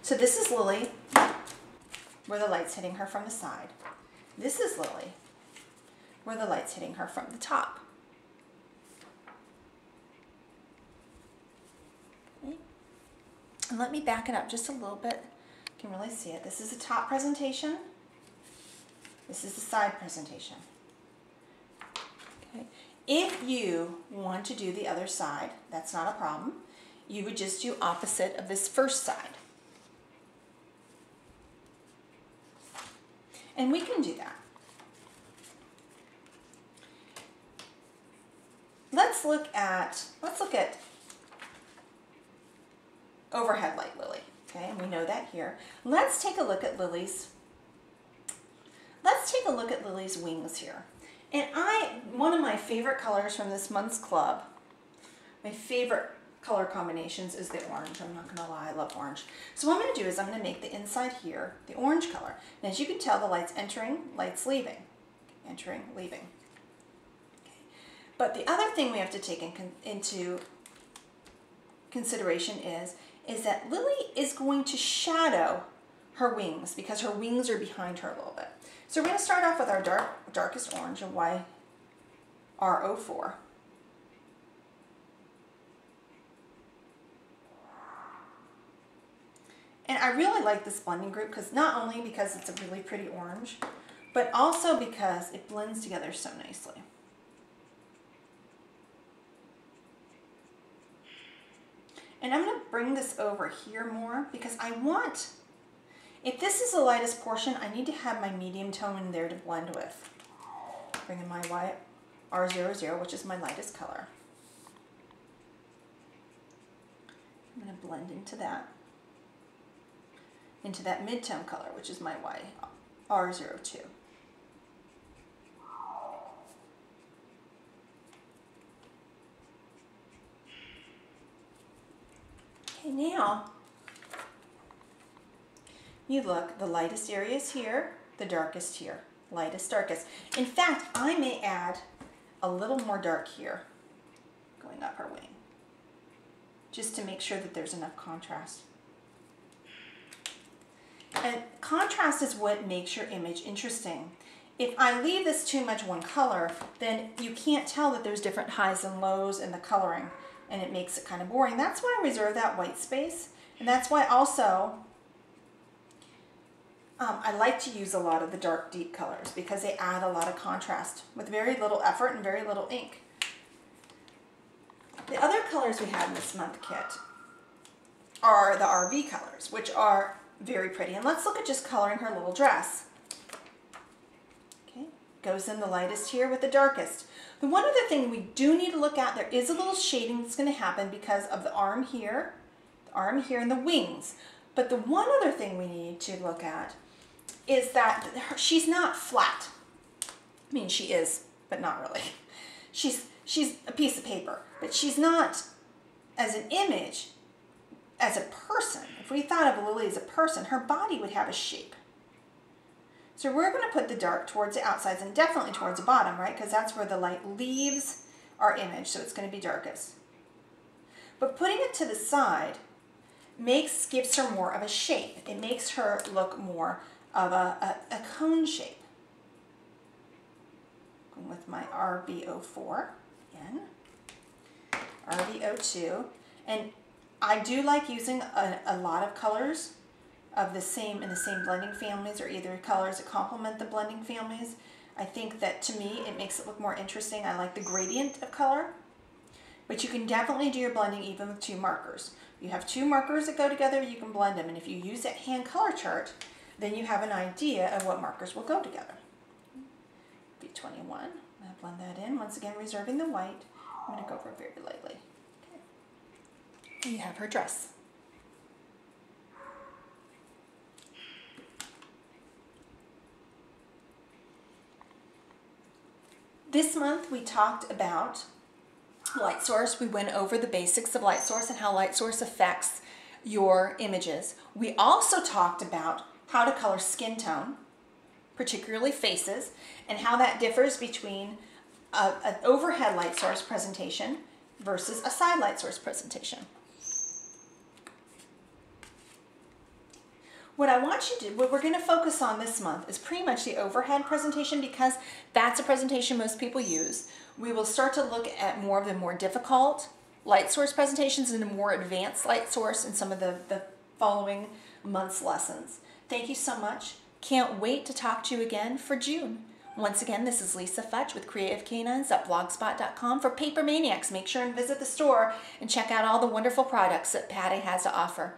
So this is Lily, where the light's hitting her from the side. This is Lily, where the light's hitting her from the top. Okay. And let me back it up just a little bit. You can really see it. This is the top presentation. This is the side presentation. Okay. If you want to do the other side, that's not a problem. You would just do opposite of this first side. And we can do that. Let's look at overhead light Lily. Okay, and we know that here. Let's take a look at Lily's wings here. And one of my favorite colors from this month's club, my favorite color combinations is the orange. I'm not gonna lie, I love orange. So what I'm gonna do is I'm gonna make the inside here the orange color. And as you can tell, the light's entering, light's leaving. Entering, leaving. Okay. But the other thing we have to take into consideration is that Lily is going to shadow her wings because her wings are behind her a little bit. So we're gonna start off with our darkest orange, a YR04. And I really like this blending group because not only because it's a really pretty orange, but also because it blends together so nicely. And I'm going to bring this over here more because I want, if this is the lightest portion, I need to have my medium tone in there to blend with. Bring in my YR00, which is my lightest color. I'm going to blend into that mid-tone color, which is my YR02. Okay, now you look, the lightest area is here, the darkest here, lightest, darkest. In fact, I may add a little more dark here, going up her wing, just to make sure that there's enough contrast. And contrast is what makes your image interesting. If I leave this too much one color, then you can't tell that there's different highs and lows in the coloring, and it makes it kind of boring. That's why I reserve that white space, and that's why also I like to use a lot of the dark, deep colors because they add a lot of contrast with very little effort and very little ink. The other colors we have in this month kit are the RV colors, which are very pretty. And let's look at just coloring her little dress. Okay, goes in the lightest here with the darkest. The one other thing we do need to look at, there is a little shading that's going to happen because of the arm here, and the wings. But the one other thing we need to look at is that she's not flat. I mean, she is, but not really. She's a piece of paper, but she's not, as an image, as a person. If we thought of Lily as a person, her body would have a shape. So we're going to put the dark towards the outsides and definitely towards the bottom, right? Because that's where the light leaves our image, so it's going to be darkest. But putting it to the side gives her more of a shape. It makes her look more of a cone shape. Going with my RB04 again, RB02, and I do like using a lot of colors of the same blending families, or either colors that complement the blending families. I think that to me it makes it look more interesting. I like the gradient of color, but you can definitely do your blending even with two markers. You have two markers that go together, you can blend them, and if you use that hand color chart, then you have an idea of what markers will go together. B21, I'm going to blend that in, once again reserving the white. I'm going to go over very lightly. Okay. You have her dress. This month we talked about Lightsource. We went over the basics of Lightsource and how Lightsource affects your images. We also talked about how to color skin tone, particularly faces, and how that differs between an overhead Lightsource presentation versus a side Lightsource presentation. What I want you to do, what we're going to focus on this month is pretty much the overhead presentation, because that's a presentation most people use. We will start to look at more of the more difficult Lightsource presentations and the more advanced Lightsource in some of the following month's lessons. Thank you so much. Can't wait to talk to you again for June. Once again, this is Lisa Futch with CreativeCanines.blogspot.com for Paper Maniacs. Make sure and visit the store and check out all the wonderful products that Patty has to offer.